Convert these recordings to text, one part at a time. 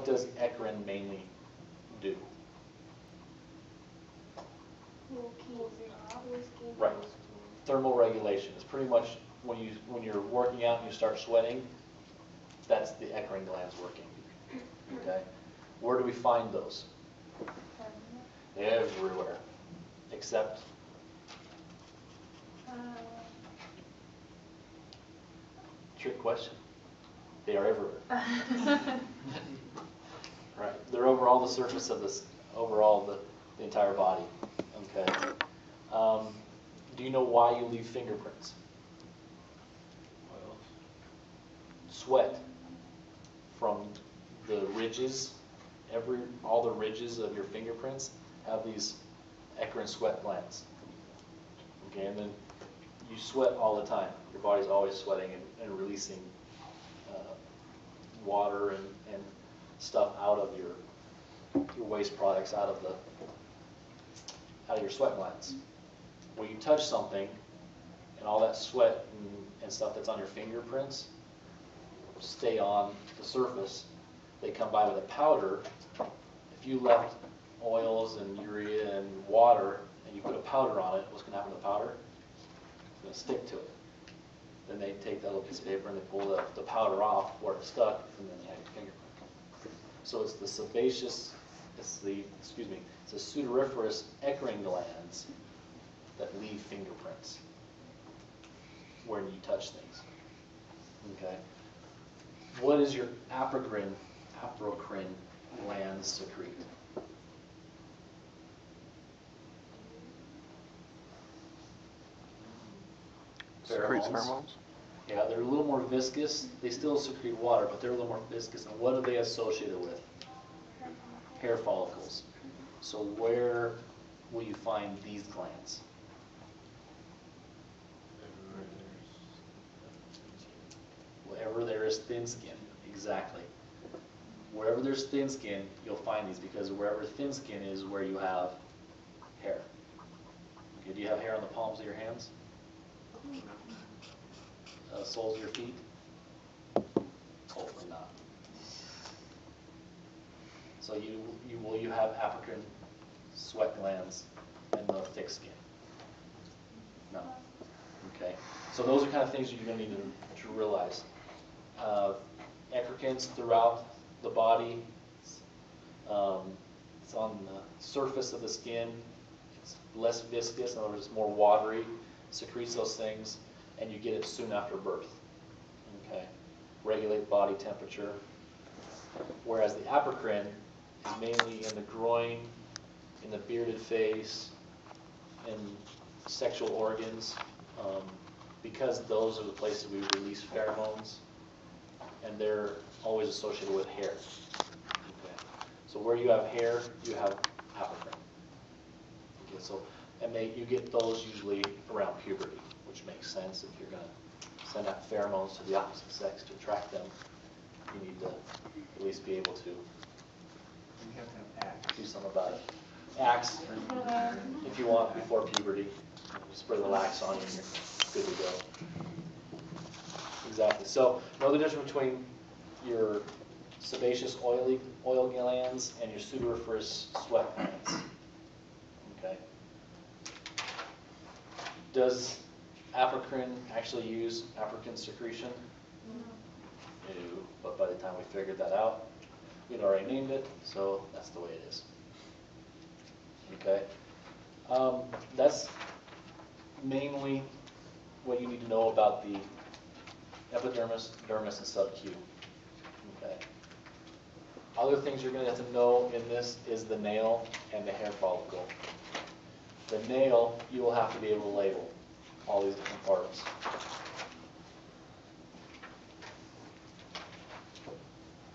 does eccrine mainly do? Right. Thermal regulation is pretty much when you're working out and you start sweating, that's the eccrine glands working. Okay. Where do we find those? Everywhere, except trick question. They are everywhere. Right. They're over all the surface of this, overall the entire body. Okay. Do you know why you leave fingerprints? Sweat from the ridges, all the ridges of your fingerprints have these eccrine sweat glands. Okay, and then you sweat all the time. Your body's always sweating and releasing water and stuff out of your waste products out of your sweat glands. When you touch something and all that sweat and stuff that's on your fingerprints stay on the surface, they come by with a powder. If you left oils and urea and water and you put a powder on it, what's going to happen to the powder? It's going to stick to it. Then they take that little piece of paper and they pull the powder off where it's stuck, and then you have your fingerprint. So it's the sebaceous, it's the sudoriferous eccrine glands that leave fingerprints when you touch things. Okay. What is your apocrine glands secrete? Secretes pheromones? Yeah, they're a little more viscous. They still secrete water, but they're a little more viscous. And what are they associated with? Hair follicles. So where will you find these glands? Wherever there is thin skin, exactly. Wherever there's thin skin, you'll find these, because wherever thin skin is where you have hair. Okay, do you have hair on the palms of your hands? Soles of your feet? Hopefully not. So you have apocrine sweat glands and the thick skin? No. Okay. So those are kind of things you're going to need to realize. Eccrines throughout the body. It's on the surface of the skin. It's less viscous, in other words, it's more watery. Secretes those things, and you get it soon after birth. Okay. Regulate body temperature. Whereas the apocrine is mainly in the groin, in the bearded face, in sexual organs, because those are the places we release pheromones, and they're always associated with hair. Okay. So where you have hair, you have apocrine. Okay, so you get those usually around puberty, which makes sense. If you're going to send out pheromones to the opposite sex to attract them, you need to at least be able to do something about it. Axe, if you want, before puberty. Spray the lax on you and you're good to go. Exactly. So know the difference between your sebaceous oil glands and your sudoriferous sweat glands. Okay. Does apocrine actually use apocrine secretion? No. No. But by the time we figured that out, we'd already named it, so that's the way it is. Okay. That's mainly what you need to know about the epidermis, dermis, and subq. Okay. Other things you're going to have to know in this is the nail and the hair follicle. The nail, you will have to be able to label all these different parts.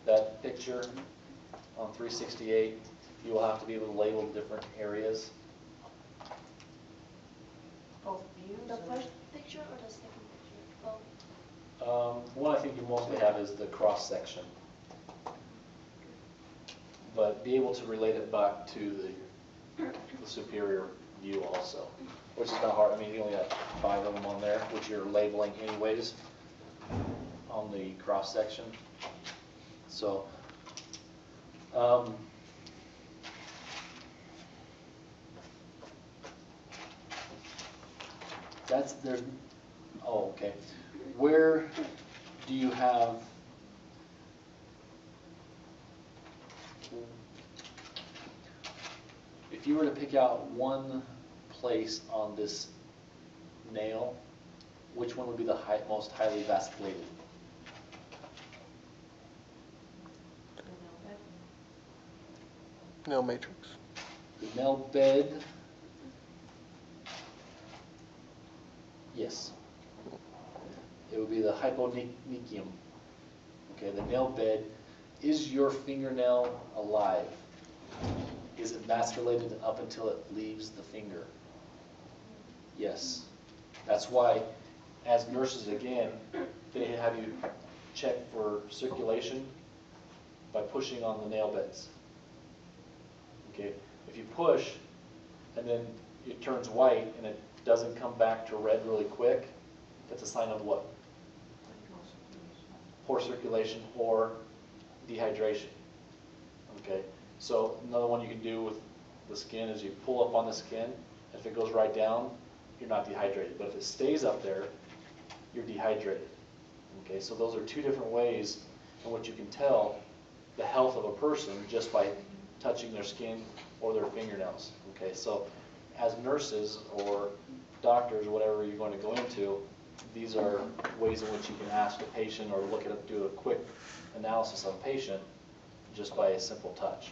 That picture on 368, you will have to be able to label different areas. Both views? The first picture or the second picture? Both. One I think you mostly have is the cross section. But be able to relate it back to the superior view also, which is kind of hard. I mean, you only have 5 of them on there, which you're labeling anyways on the cross section. So There's, oh, okay. Where do you have, if you were to pick out one place on this nail, which one would be the most highly vasculated? Nail matrix. The nail bed, yes. It would be the hyponychium. Okay, the nail bed. Is your fingernail alive? Is it vasculated up until it leaves the finger? Yes. That's why, as nurses, again, they have you check for circulation by pushing on the nail beds. Okay, if you push and then it turns white and it doesn't come back to red really quick, that's a sign of what? Poor circulation or dehydration. Okay, so another one you can do with the skin is you pull up on the skin. If it goes right down, you're not dehydrated. But if it stays up there, you're dehydrated. Okay, so those are two different ways in which you can tell the health of a person just by touching their skin or their fingernails. Okay, so as nurses or doctors, whatever you're going to go into, these are ways in which you can ask a patient or do a quick analysis of a patient just by a simple touch.